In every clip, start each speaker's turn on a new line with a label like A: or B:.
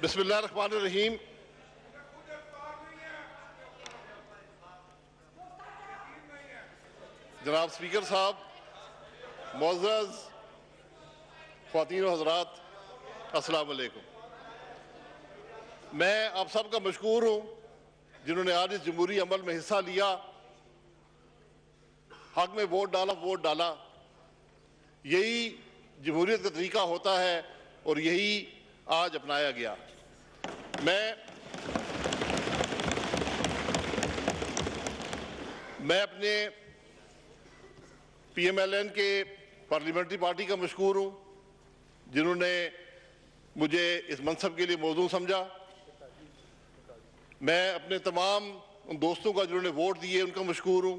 A: बिस्मिल्लाहिर्रहमानिर्रहीम। जनाब स्पीकर साहब, मुअज़्ज़ज़ ख़वातीन व हज़रात, अस्सलाम वालेकुम। मैं आप सब का मशकूर हूँ जिन्होंने आज इस जमहूरी अमल में हिस्सा लिया, हक में वोट डाला। यही जमहूरियत का तरीका होता है और यही आज अपनाया गया। मैं अपने PMLN के पार्लियामेंट्री पार्टी का मशकूर हूँ जिन्होंने मुझे इस मनसब के लिए मौजूद समझा। मैं अपने तमाम उन दोस्तों का जिन्होंने वोट दिए उनका मशकूर हूँ।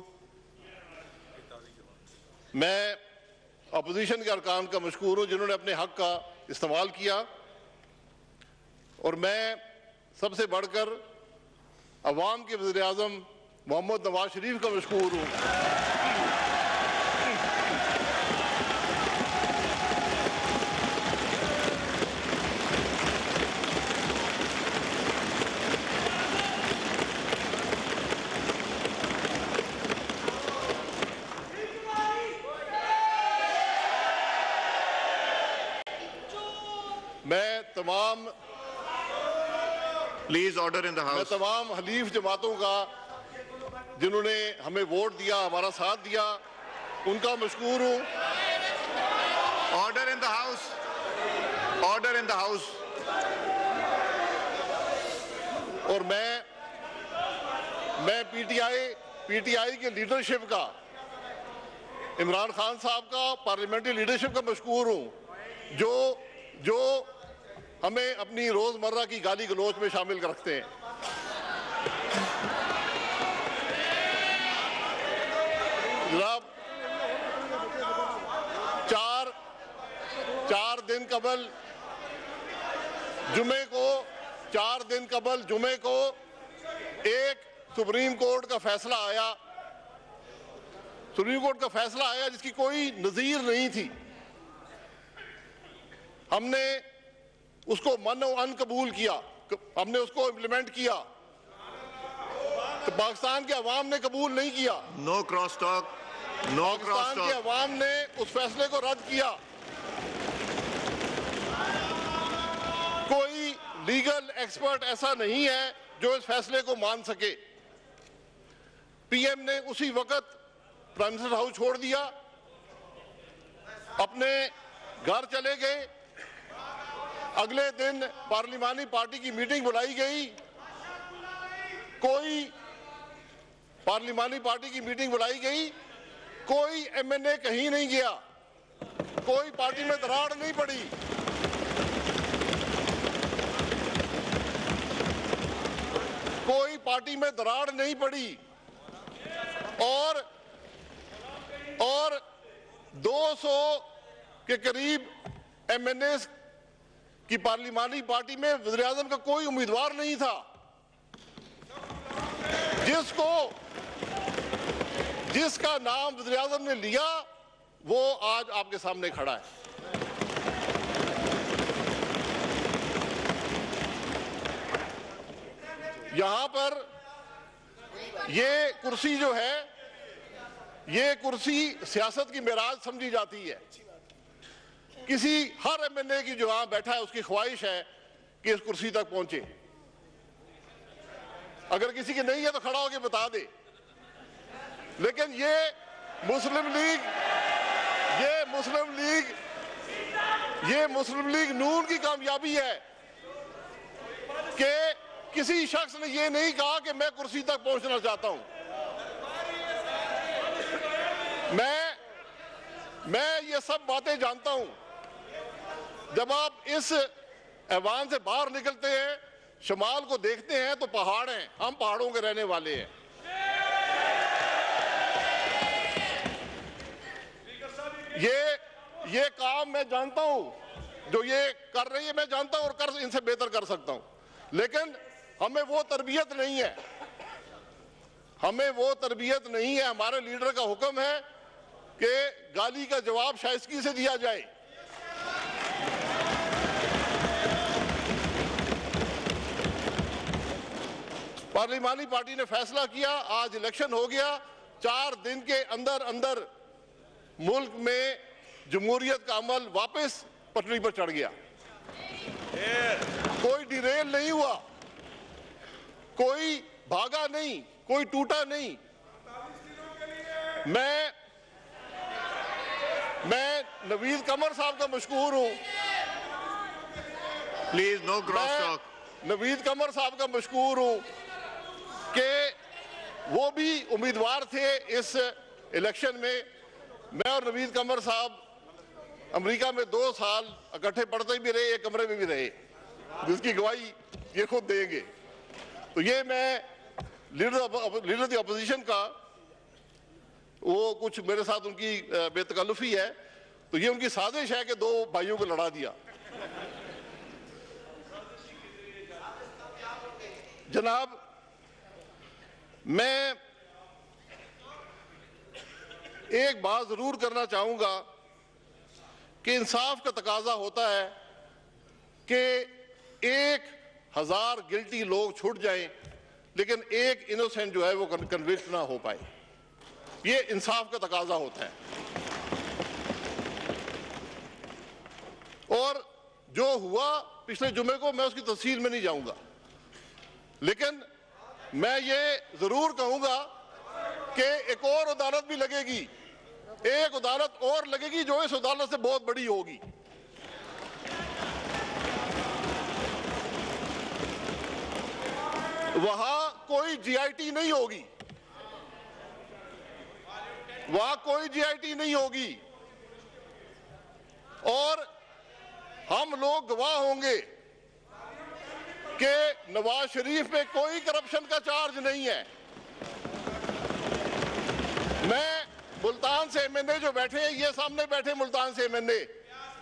A: मैं अपोजिशन के अरकान का मशकूर हूँ जिन्होंने अपने हक का इस्तेमाल किया। और मैं सबसे बढ़कर अवाम के वज़ीर आज़म मोहम्मद नवाज शरीफ का मशकूर हूँ
B: please order in the house.
A: मैं तमाम हलीफ जमातों का जिन्होंने हमें वोट दिया, हमारा साथ दिया, उनका मशकूर हूँ।
B: Order in the house, order in the house.
A: और मैं पीटीआई के लीडरशिप का, इमरान खान साहब का पार्लियामेंट्री लीडरशिप का मशकूर हूँ जो हमें अपनी रोजमर्रा की गाली गलौज में शामिल रखते हैं। जनाब, चार दिन कबल जुमे को एक सुप्रीम कोर्ट का फैसला आया जिसकी कोई नज़ीर नहीं थी। हमने उसको मन और अन कबूल किया, हमने उसको इम्प्लीमेंट किया, तो पाकिस्तान के अवाम ने कबूल नहीं किया।
B: No cross talk, no cross
A: Pakistan
B: talk.
A: के अवाम ने उस फैसले को रद्द किया। कोई लीगल एक्सपर्ट ऐसा नहीं है जो इस फैसले को मान सके। पीएम ने उसी वक्त प्राइम मिनिस्टर हाउस छोड़ दिया, अपने घर चले गए। अगले दिन पार्लिमानी पार्टी की मीटिंग बुलाई गई, कोई MNA कहीं नहीं गया, कोई पार्टी में दरार नहीं पड़ी। और 200 के करीब MNAs की पार्लिमानी पार्टी में वज़ीर आज़म का कोई उम्मीदवार नहीं था। जिसका नाम वज़ीर आज़म ने लिया वो आज आपके सामने खड़ा है। यहां पर ये कुर्सी जो है, ये कुर्सी सियासत की मेराज समझी जाती है। हर MNA की जो यहां बैठा है उसकी ख्वाहिश है कि इस कुर्सी तक पहुंचे। अगर किसी की नहीं है तो खड़ा होकर बता दे। लेकिन ये मुस्लिम लीग नून की कामयाबी है कि किसी शख्स ने ये नहीं कहा कि मैं कुर्सी तक पहुंचना चाहता हूं। मैं ये सब बातें जानता हूं। जब आप इस ऐवान से बाहर निकलते हैं, शमाल को देखते हैं तो पहाड़ हैं, हम पहाड़ों के रहने वाले हैं। ये काम मैं जानता हूं, जो ये कर रही है मैं जानता हूं और इनसे बेहतर कर सकता हूं। लेकिन हमें वो तरबियत नहीं है, हमारे लीडर का हुक्म है कि गाली का जवाब शाइस्तगी से दिया जाए। पार्लिमानी पार्टी ने फैसला किया, आज इलेक्शन हो गया, 4 दिन के अंदर अंदर मुल्क में जमहूरियत का अमल वापस पटरी पर चढ़ गया। कोई डिरेल नहीं हुआ, कोई भागा नहीं, कोई टूटा नहीं। मैं नवीद कमर साहब का मशकूर हूं।
B: Please, no cross talk.
A: Naveed कमर साहब का मशकूर हूं कि वो भी उम्मीदवार थे इस इलेक्शन में। मैं और नवीद कमर साहब अमेरिका में 2 साल इकट्ठे पढ़ते भी रहे, एक कमरे में भी रहे, जिसकी गवाही ये खुद देंगे। तो ये मैं लीडर द अपोजिशन का, वो कुछ मेरे साथ उनकी बेतकल्लुफी है, तो ये उनकी साजिश है कि 2 भाइयों को लड़ा दिया। जनाब, मैं एक बात जरूर करना चाहूंगा कि इंसाफ का तकाजा होता है कि 1000 गिल्टी लोग छूट जाएं, लेकिन एक इनोसेंट जो है वो कन्विक्ट ना हो पाए। ये इंसाफ का तकाजा होता है। और जो हुआ पिछले जुमे को, मैं उसकी तफसील में नहीं जाऊंगा, लेकिन मैं ये जरूर कहूंगा कि एक और अदालत भी लगेगी, एक अदालत और लगेगी जो इस अदालत से बहुत बड़ी होगी। वहां कोई जीआईटी नहीं होगी, वहां कोई जीआईटी नहीं होगी, और हम लोग गवाह होंगे कि नवाज शरीफ पे कोई करप्शन का चार्ज नहीं है। मैं मुल्तान से एमएनए जो बैठे हैं, ये सामने बैठे मुल्तान से एमएनए,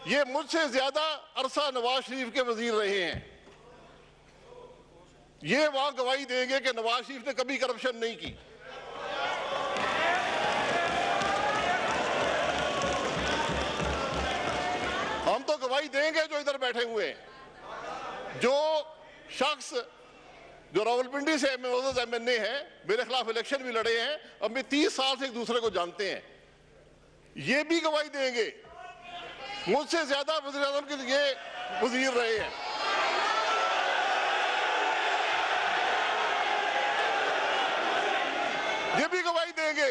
A: ये मुझसे ज्यादा अरसा नवाज शरीफ के वजीर रहे हैं। ये वहां गवाही देंगे कि नवाज शरीफ ने कभी करप्शन नहीं की। हम तो गवाही देंगे जो इधर बैठे हुए हैं। जो शख्स जो रावलपिंडी से एमएनए है, मेरे खिलाफ इलेक्शन भी लड़े हैं, अब मैं 30 साल से एक दूसरे को जानते हैं, ये भी गवाही देंगे मुझसे ज्यादा वज़ीर आज़म के लिए वजीर रहे हैं। ये भी गवाही देंगे।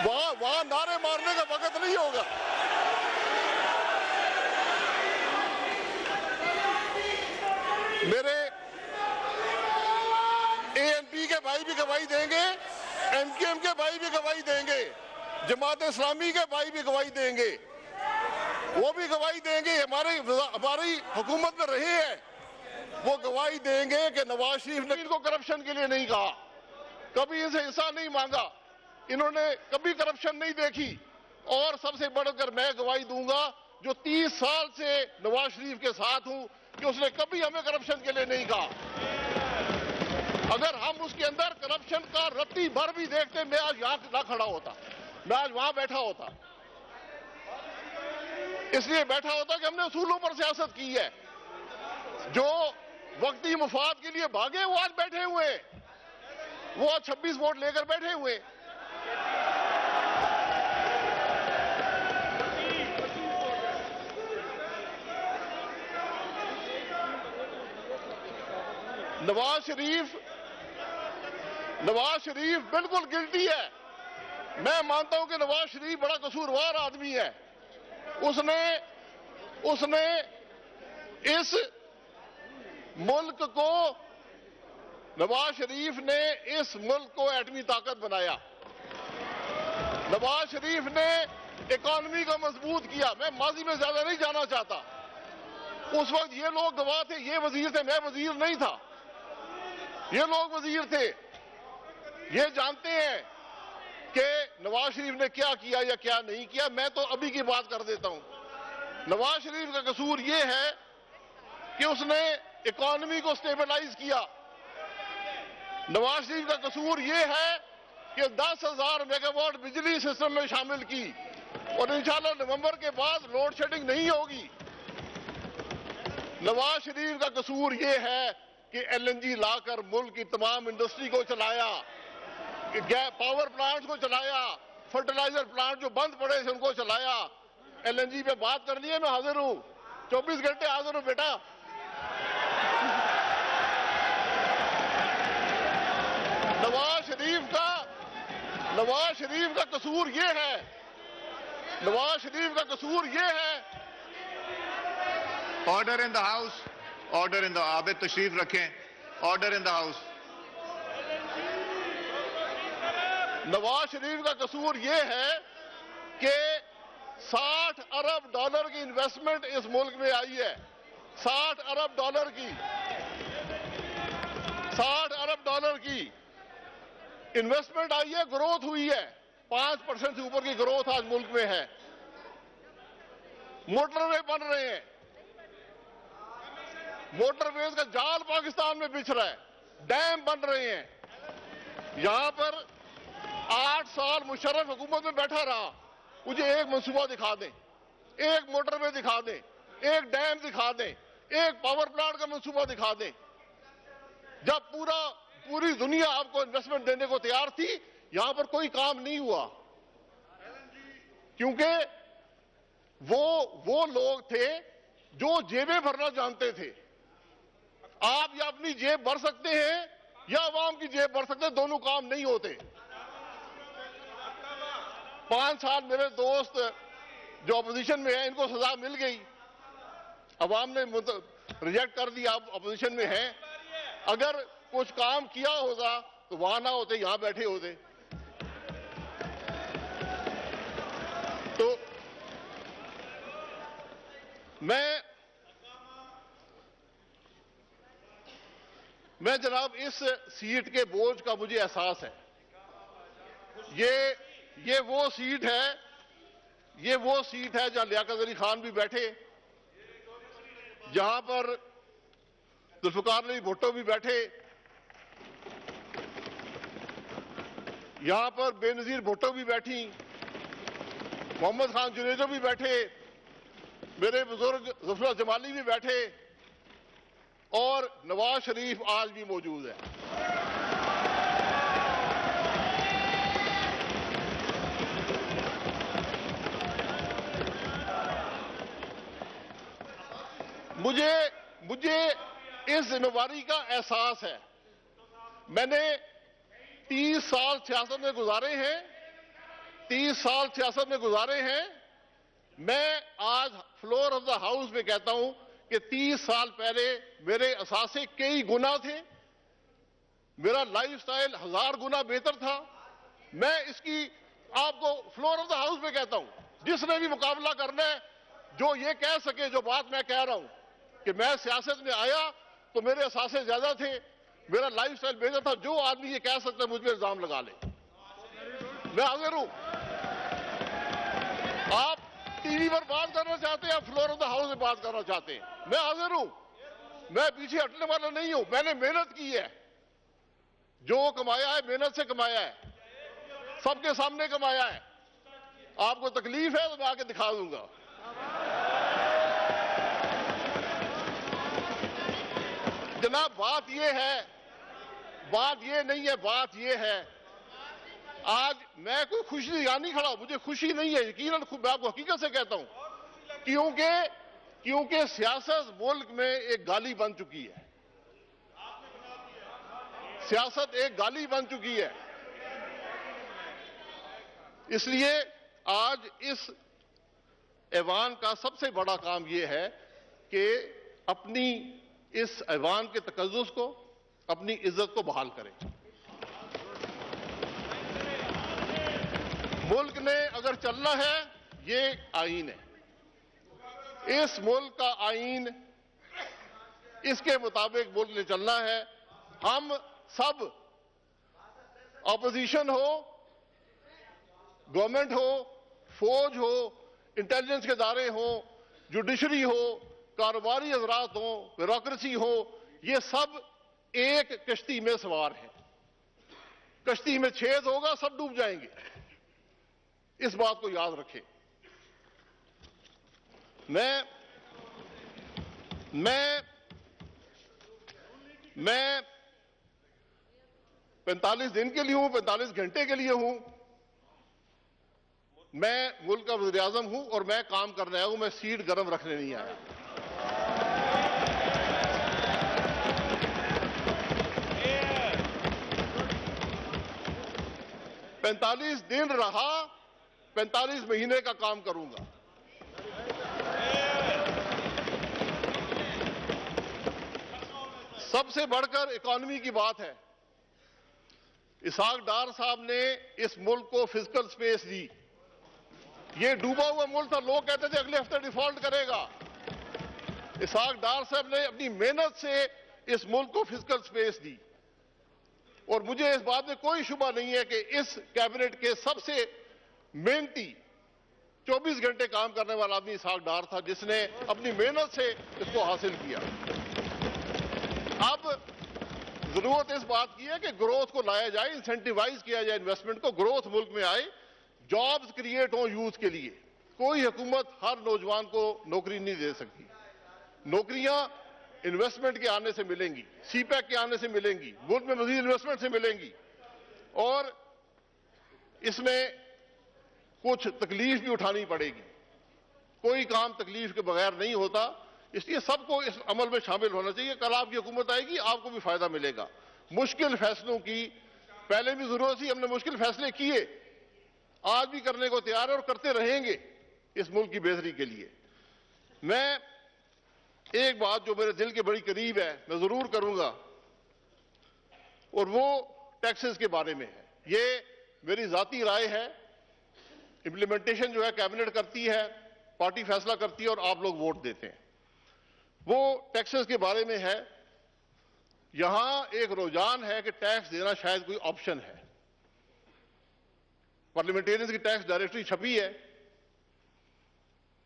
A: वहां नारे मारने का वक्त नहीं होगा। मेरे एएनपी के भाई भी गवाही देंगे, एमकेएम के भाई भी गवाही देंगे, जमात इस्लामी के भाई भी गवाही देंगे, वो भी गवाही देंगे। हमारी हुकूमत में रहे हैं, वो गवाही देंगे कि नवाज शरीफ ने इनको करप्शन के लिए नहीं कहा, कभी इनसे हिस्सा नहीं मांगा, इन्होंने कभी करप्शन नहीं देखी। और सबसे बढ़कर मैं गवाही दूंगा, जो 30 साल से नवाज शरीफ के साथ हूं, कि उसने कभी हमें करप्शन के लिए नहीं कहा। अगर हम उसके अंदर करप्शन का रत्ती भर भी देखते, मैं आज यहां ना खड़ा होता, मैं आज वहां बैठा होता। इसलिए बैठा होता कि हमने उसूलों पर सियासत की है। जो वक्ती मुफाद के लिए भागे वो आज बैठे हुए, वो आज 26 वोट लेकर बैठे हुए। नवाज शरीफ बिल्कुल गिल्टी है। मैं मानता हूं कि नवाज शरीफ बड़ा कसूरवार आदमी है। उसने इस मुल्क को, नवाज शरीफ ने इस मुल्क को एटमी ताकत बनाया। नवाज शरीफ ने इकॉनमी को मजबूत किया। मैं माजी में ज्यादा नहीं जाना चाहता। उस वक्त ये लोग गवाह थे, ये वजीर थे, मैं वजीर नहीं था, ये लोग वजीर थे। ये जानते हैं कि नवाज शरीफ ने क्या किया या क्या नहीं किया। मैं तो अभी की बात कर देता हूं। नवाज शरीफ का कसूर ये है कि उसने इकॉनमी को स्टेबलाइज किया। नवाज शरीफ का कसूर ये है कि 10,000 मेगावाट बिजली सिस्टम में शामिल की, और इंशाल्लाह नवंबर के बाद लोड शेडिंग नहीं होगी। नवाज शरीफ का कसूर ये है कि एलएनजी लाकर मुल्क की तमाम इंडस्ट्री को चलाया, पावर प्लांट्स को चलाया, फर्टिलाइजर प्लांट जो बंद पड़े थे उनको चलाया। एलएनजी पे बात करनी है, मैं हाजिर हूं, 24 घंटे हाजिर हूं बेटा। नवाज शरीफ का कसूर ये है, नवाज शरीफ का कसूर ये है।
B: Order in the house, order in the, Abid तशरीफ रखें, order in the house.
A: Nawaz Sharif का कसूर ये है कि 60 अरब डॉलर की इन्वेस्टमेंट इस मुल्क में आई है, 60 अरब डॉलर की, 60 अरब डॉलर की इन्वेस्टमेंट आई है, ग्रोथ हुई है, 5% से ऊपर की ग्रोथ आज मुल्क में है। मोटरवे बन रहे हैं, मोटरवेज का जाल पाकिस्तान में बिछ रहा है, डैम बन रहे हैं। यहां पर 8 साल मुशर्रफ हुकूमत में बैठा रहा, मुझे एक मंसूबा दिखा दें, एक मोटरवे दिखा दें, एक डैम दिखा दें, एक पावर प्लांट का मंसूबा दिखा दें। जब पूरी दुनिया आपको इन्वेस्टमेंट देने को तैयार थी, यहां पर कोई काम नहीं हुआ, क्योंकि वो लोग थे जो जेबें भरना जानते थे। आप या अपनी जेब भर सकते हैं या अवाम की जेब भर सकते हैं, दोनों काम नहीं होते। 5 साल मेरे दोस्त जो अपोजिशन में है, इनको सजा मिल गई, अवाम ने रिजेक्ट कर दिया, अपोजिशन में है। अगर कुछ काम किया होता तो वहां ना होते, यहां बैठे होते। तो मैं जनाब इस सीट के बोझ का मुझे एहसास है। ये वो सीट है जहां लियाकत अली खान भी बैठे, जहां पर जुल्फिकार अली भुट्टो भी बैठे, यहां पर बेनजीर भुट्टो भी बैठी, मोहम्मद खान जुनेजो भी बैठे, मेरे बुजुर्ग ज़फ़र जमाली भी बैठे, और नवाज शरीफ आज भी मौजूद है। मुझे इस जिम्मेवारी का एहसास है। मैंने 30 साल सियासत में गुजारे हैं, 30 साल सियासत में गुजारे हैं। मैं आज फ्लोर ऑफ द हाउस में कहता हूं कि 30 साल पहले मेरे असासे कई गुना थे, मेरा लाइफस्टाइल 1000 गुना बेहतर था। मैं इसकी आपको फ्लोर ऑफ द हाउस में कहता हूं, जिसने भी मुकाबला करना है, जो ये कह सके, जो बात मैं कह रहा हूं कि मैं सियासत में आया तो मेरे असासे ज्यादा थे, मेरा लाइफस्टाइल बेहतर था, जो आदमी ये कह सकता है मुझ पर इल्जाम लगा ले। मैं हाजिर हूं। आप टीवी पर बात करना चाहते हैं, आप फ्लोर ऑफ द हाउस में बात करना चाहते हैं, मैं हाजिर हूं। मैं पीछे हटने वाला नहीं हूं। मैंने मेहनत की है, जो कमाया है मेहनत से कमाया है, सबके सामने कमाया है। आपको तकलीफ है तो मैं आके दिखा दूंगा। जनाब बात यह है, बात यह नहीं है, बात यह है, आज मैं कोई खुशी नहीं खड़ा, मुझे खुशी नहीं है, यकीनन मैं आपको हकीकत से कहता हूं, क्योंकि सियासत मुल्क में एक गाली बन चुकी है, सियासत एक गाली बन चुकी है। इसलिए आज इस ऐवान का सबसे बड़ा काम यह है कि अपनी इस ऐवान के तकद्दुस को, अपनी इज्जत को बहाल करें। मुल्क ने अगर चलना है, ये आईन है, इस मुल्क का आईन, इसके मुताबिक मुल्क ने चलना है। हम सब, ऑपोजिशन हो, गवर्नमेंट हो, फौज हो, इंटेलिजेंस के इदारे हो, जुडिशरी हो, कारोबारी हजरात हो, ब्यूरोक्रेसी हो, ये सब एक कश्ती में सवार हैं। कश्ती में छेद होगा, सब डूब जाएंगे, इस बात को याद रखें। मैं मैं 45 दिन के लिए हूं, 45 घंटे के लिए हूं। मैं मुल्क का वज़ीर आज़म हूं और मैं काम करने आया हूं, मैं सीट गर्म रखने नहीं आया। पैंतालीस दिन रहा, 45 महीने का काम करूंगा। सबसे बढ़कर इकॉनमी की बात है। इसहाक डार साहब ने इस मुल्क को फिजिकल स्पेस दी। ये डूबा हुआ मुल्क था, लोग कहते थे अगले हफ्ते डिफॉल्ट करेगा। इसहाक डार साहब ने अपनी मेहनत से इस मुल्क को फिजिकल स्पेस दी और मुझे इस बात में कोई शुबा नहीं है कि इस कैबिनेट के सबसे मेहनती 24 घंटे काम करने वाला आदमी इसहाक डार था, जिसने अपनी मेहनत से इसको हासिल किया। अब जरूरत इस बात की है कि ग्रोथ को लाया जाए, इंसेंटिवाइज किया जाए इन्वेस्टमेंट को, ग्रोथ मुल्क में आए, जॉब्स क्रिएट हो यूथ के लिए। कोई हुकूमत हर नौजवान को नौकरी नहीं दे सकती। नौकरियां इन्वेस्टमेंट के आने से मिलेंगी, सीपैक के आने से मिलेंगी, मुल्क में मजीद इन्वेस्टमेंट से मिलेंगी और इसमें कुछ तकलीफ भी उठानी पड़ेगी। कोई काम तकलीफ के बगैर नहीं होता, इसलिए सबको इस अमल में शामिल होना चाहिए। कल आपकी हुकूमत आएगी, आपको भी फायदा मिलेगा। मुश्किल फैसलों की पहले भी जरूरत थी, हमने मुश्किल फैसले किए, आज भी करने को तैयार है और करते रहेंगे इस मुल्क की बेहतरी के लिए। मैं एक बात जो मेरे दिल के बड़ी करीब है, मैं जरूर करूंगा, और वो टैक्सेस के बारे में है। ये मेरी जाती राय है। इंप्लीमेंटेशन जो है कैबिनेट करती है, पार्टी फैसला करती है और आप लोग वोट देते हैं। वो टैक्सेस के बारे में है। यहां एक रुझान है कि टैक्स देना शायद कोई ऑप्शन है। पार्लियामेंटेरियंस की टैक्स डायरेक्टरी छपी है,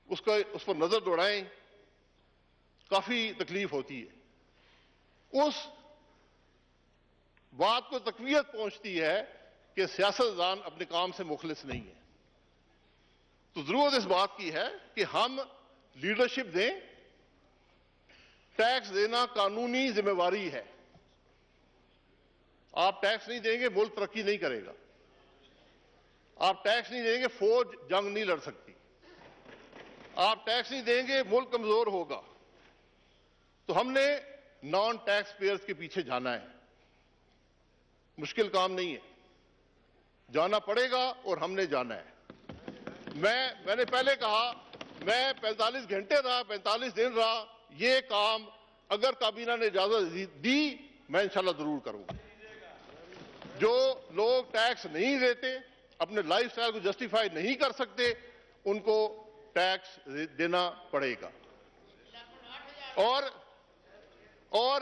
A: उस पर नजर दौड़ाएं, काफी तकलीफ होती है। उस बात को तकवीयत पहुंचती है कि सियासतदान अपने काम से मुखलिस नहीं है। तो जरूरत इस बात की है कि हम लीडरशिप दें। टैक्स देना कानूनी जिम्मेवारी है। आप टैक्स नहीं देंगे, मुल्क तरक्की नहीं करेगा। आप टैक्स नहीं देंगे, फौज जंग नहीं लड़ सकती। आप टैक्स नहीं देंगे, मुल्क कमजोर होगा। तो हमने नॉन टैक्स पेयर्स के पीछे जाना है। मुश्किल काम नहीं है, जाना पड़ेगा और हमने जाना है। मैंने पहले कहा, मैं 45 घंटे रहा, 45 दिन रहा, ये काम अगर काबीना ने इजाजत दी, मैं इंशाल्लाह जरूर करूंगा। जो लोग टैक्स नहीं देते, अपने लाइफस्टाइल को जस्टिफाई नहीं कर सकते, उनको टैक्स देना पड़ेगा। और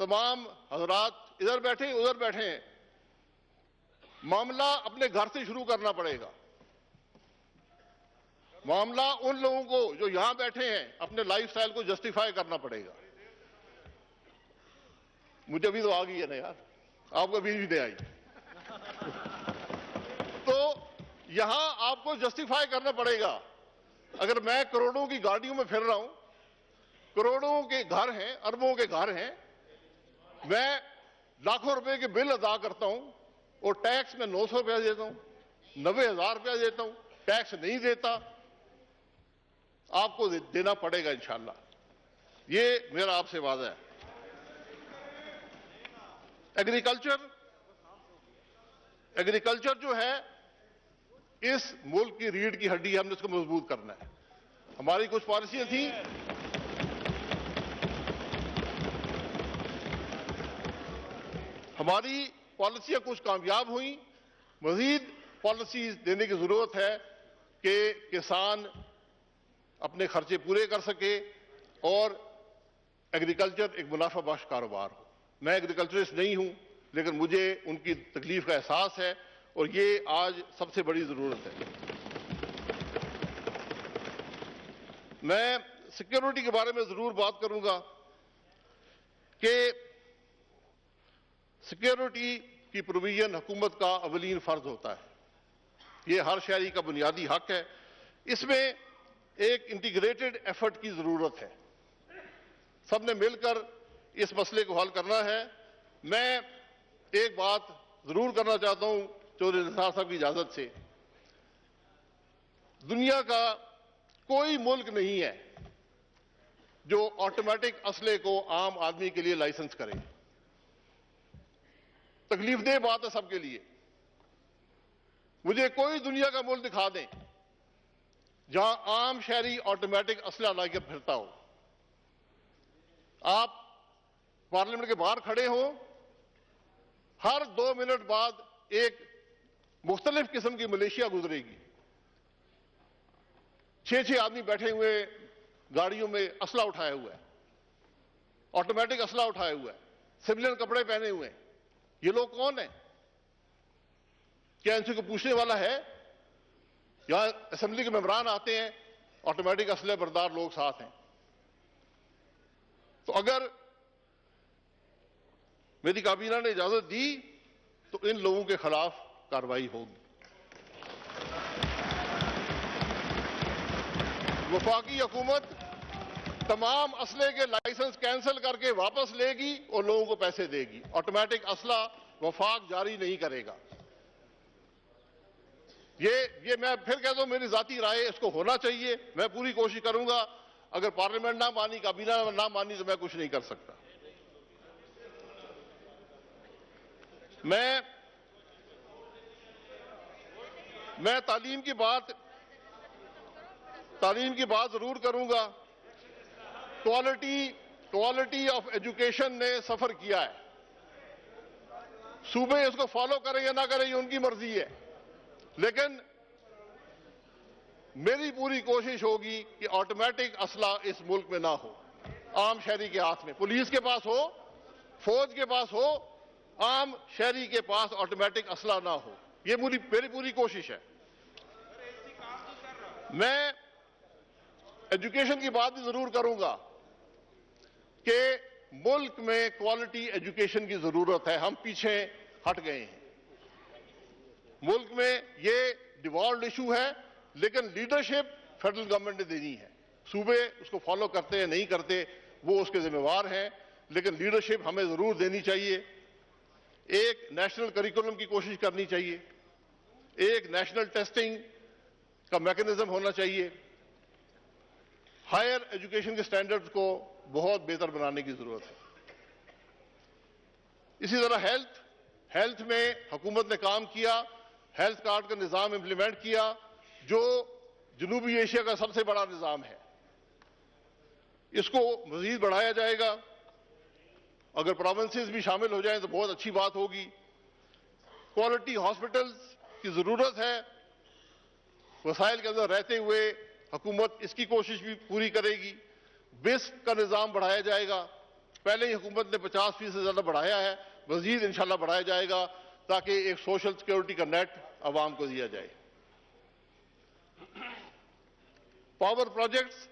A: तमाम हजरात इधर बैठे उधर बैठे हैं, मामला अपने घर से शुरू करना पड़ेगा। मामला उन लोगों को जो यहां बैठे हैं, अपने लाइफस्टाइल को जस्टिफाई करना पड़ेगा। मुझे अभी तो आ गई है ना यार, आपको अभी भी नहीं आई। तो यहां आपको जस्टिफाई करना पड़ेगा। अगर मैं करोड़ों की गाड़ियों में फिर रहा हूं, करोड़ों के घर हैं, अरबों के घर हैं, मैं लाखों रुपए के बिल अदा करता हूं और टैक्स में 900 रुपया देता हूं, 90,000 रुपया देता हूं, टैक्स नहीं देता, आपको देना पड़ेगा इंशाल्लाह। ये मेरा आपसे वादा है। एग्रीकल्चर जो है इस मुल्क की रीढ़ की हड्डी, हमने इसको मजबूत करना है। हमारी कुछ पॉलिसियां थी, हमारी पॉलिसियां कुछ कामयाब हुई, मजीद पॉलिसीज देने की जरूरत है कि किसान अपने खर्चे पूरे कर सके और एग्रीकल्चर एक मुनाफा बख्श कारोबार हो। मैं एग्रीकल्चरिस्ट नहीं हूं, लेकिन मुझे उनकी तकलीफ का एहसास है और ये आज सबसे बड़ी जरूरत है। मैं सिक्योरिटी के बारे में जरूर बात करूंगा कि सिक्योरिटी की प्रोविजन हुकूमत का अवलीन फर्ज होता है। ये हर शहरी का बुनियादी हक है। इसमें एक इंटीग्रेटेड एफर्ट की जरूरत है। सबने मिलकर इस मसले को हल करना है। मैं एक बात जरूर करना चाहता हूं चौधरी निसार साहब की इजाजत से। दुनिया का कोई मुल्क नहीं है जो ऑटोमेटिक असले को आम आदमी के लिए लाइसेंस करे। तकलीफदेह बात है सबके लिए। मुझे कोई दुनिया का मुल्क दिखा दें जहां आम शहरी ऑटोमेटिक असला लाकर फिरता हो। आप पार्लियामेंट के बाहर खड़े हो, हर 2 मिनट बाद एक मुख्तलिफ किस्म की मलेशिया गुजरेगी। 6-6 आदमी बैठे हुए गाड़ियों में असला उठाया हुआ है, ऑटोमेटिक असला उठाया हुआ है, सिविलियन कपड़े पहने हुए हैं। ये लोग कौन हैं? क्या इनसे को पूछने वाला है? यहां असेंबली के मेंबरान आते हैं, ऑटोमेटिक असले बरदार लोग साथ हैं। तो अगर मेरी काबीना ने इजाजत दी तो इन लोगों के खिलाफ कार्रवाई होगी। वफाकी हुकूमत तमाम असले के लाइसेंस कैंसिल करके वापस लेगी और लोगों को पैसे देगी। ऑटोमेटिक असला वफाक जारी नहीं करेगा। ये मैं फिर कहता हूं, मेरी जाती राय, इसको होना चाहिए। मैं पूरी कोशिश करूंगा। अगर पार्लियामेंट ना मानी, काबीना ना मानी, तो मैं कुछ नहीं कर सकता। मैं तालीम की बात जरूर करूंगा। क्वालिटी ऑफ एजुकेशन ने सफर किया है। सूबे इसको फॉलो करें या ना करें, ये उनकी मर्जी है, लेकिन मेरी पूरी कोशिश होगी कि ऑटोमेटिक असला इस मुल्क में ना हो, आम शहरी के हाथ में। पुलिस के पास हो, फौज के पास हो, आम शहरी के पास ऑटोमेटिक असला ना हो। ये मेरी पूरी कोशिश है। मैं एजुकेशन की बात भी जरूर करूंगा कि मुल्क में क्वालिटी एजुकेशन की जरूरत है। हम पीछे हट गए हैं। मुल्क में ये डिवॉल्व्ड इशू है, लेकिन लीडरशिप फेडरल गवर्नमेंट ने देनी है। सूबे उसको फॉलो करते हैं नहीं करते, वो उसके जिम्मेवार हैं, लेकिन लीडरशिप हमें जरूर देनी चाहिए। एक नेशनल करिकुलम की कोशिश करनी चाहिए, एक नेशनल टेस्टिंग का मैकेनिज्म होना चाहिए। हायर एजुकेशन के स्टैंडर्ड्स को बहुत बेहतर बनाने की जरूरत है। इसी तरह हेल्थ में हुकूमत ने काम किया, हेल्थ कार्ड का निजाम इंप्लीमेंट किया, जो जनूबी एशिया का सबसे बड़ा निजाम है। इसको मजीद बढ़ाया जाएगा। अगर प्रोविंसेस भी शामिल हो जाएं तो बहुत अच्छी बात होगी। क्वालिटी हॉस्पिटल्स की जरूरत है। वसाइल के अंदर रहते हुए हुकूमत इसकी कोशिश भी पूरी करेगी। बिस्क का निजाम बढ़ाया जाएगा। पहले ही हुकूमत ने 50% से ज्यादा बढ़ाया है, मजीद इंशाल्लाह बढ़ाया जाएगा, ताकि एक सोशल सिक्योरिटी का नेट अवाम को दिया जाए। पावर प्रोजेक्ट्स,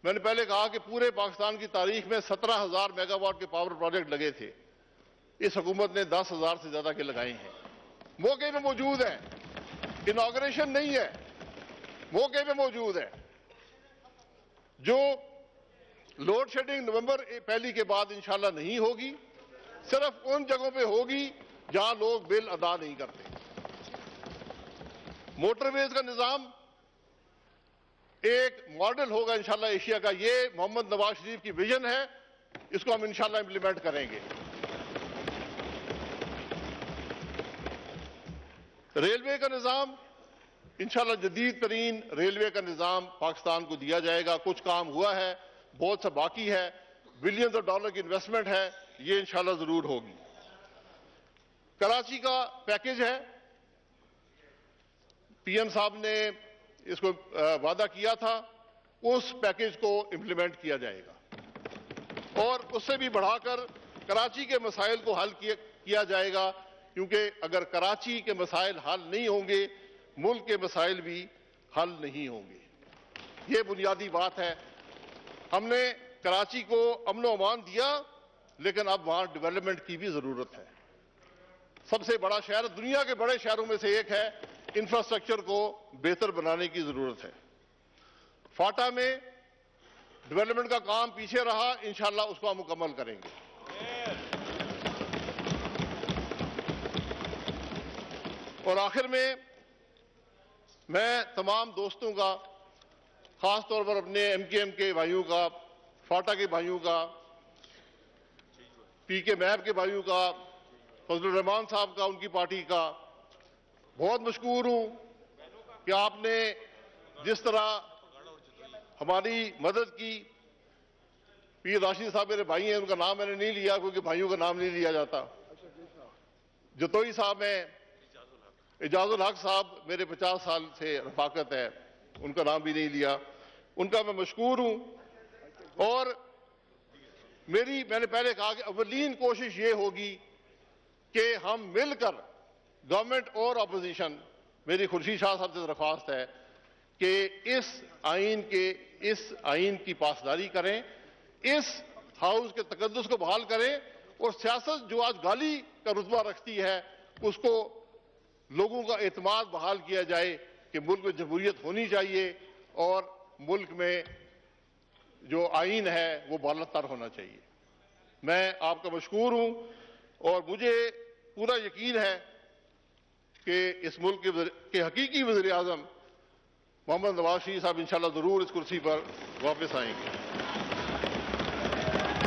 A: मैंने पहले कहा कि पूरे पाकिस्तान की तारीख में 17,000 मेगावाट के पावर प्रोजेक्ट लगे थे। इस हुकूमत ने 10,000 से ज्यादा के लगाए हैं। मौके पे मौजूद है, इनॉग्रेशन नहीं है, मौके पे मौजूद है। जो लोड शेडिंग नवंबर 1 के बाद इंशाल्लाह नहीं होगी, सिर्फ उन जगहों पे होगी जहां लोग बिल अदा नहीं करते। मोटरवेज का निजाम एक मॉडल होगा इंशाल्लाह एशिया का। ये मोहम्मद नवाज शरीफ की विजन है, इसको हम इंशाल्लाह इंप्लीमेंट करेंगे। रेलवे का निजाम, इंशाल्लाह जदीद तरीन रेलवे का निजाम पाकिस्तान को दिया जाएगा। कुछ काम हुआ है, बहुत सा बाकी है, बिलियंस ऑफ डॉलर की इन्वेस्टमेंट है, ये इंशाल्लाह जरूर होगी। कराची का पैकेज है, पीएम साहब ने इसको वादा किया था, उस पैकेज को इंप्लीमेंट किया जाएगा और उससे भी बढ़ाकर कराची के मसाइल को हल किया जाएगा, क्योंकि अगर कराची के मसाइल हल नहीं होंगे, मुल्क के मसाइल भी हल नहीं होंगे। ये बुनियादी बात है। हमने कराची को अमन अमान दिया, लेकिन अब वहां डेवलपमेंट की भी जरूरत है। सबसे बड़ा शहर, दुनिया के बड़े शहरों में से एक है, इंफ्रास्ट्रक्चर को बेहतर बनाने की जरूरत है। फाटा में डेवलपमेंट का काम पीछे रहा, इंशाल्लाह उसको हम मुकम्मल करेंगे। और आखिर में मैं तमाम दोस्तों का, खास तौर पर अपने एमकेएम के भाइयों का, फाटा के भाइयों का, पीके मैप के भाइयों का, फजलुर रहमान साहब का, उनकी पार्टी का बहुत मशकूर हूं कि आपने जिस तरह हमारी मदद की। पीर राशिद साहब मेरे भाई हैं, उनका नाम मैंने नहीं लिया क्योंकि भाइयों का नाम नहीं लिया जाता। जतोई साहब हैं, इजाजुल हक साहब मेरे 50 साल से रफाकत है, उनका नाम भी नहीं लिया, उनका मैं मशकूर हूं। और मैंने पहले कहा कि अवलीन कोशिश ये होगी कि हम मिलकर, गवर्नमेंट और अपोजिशन, मेरी खुर्शीद शाह साहब से दरख्वास्त है कि इस आइन की पासदारी करें, इस हाउस के तकद्दुस को बहाल करें और सियासत जो आज गाली का रुतबा रखती है उसको लोगों का एतमाद बहाल किया जाए कि मुल्क में जमहूरियत होनी चाहिए और मुल्क में जो आइन है वो बालातर होना चाहिए। मैं आपका मशकूर हूं और मुझे पूरा यकीन है कि इस मुल्क के हकीकी वज़ीर आज़म मोहम्मद नवाज शरीफ साहब इंशाअल्लाह जरूर इस कुर्सी पर वापस आएंगे।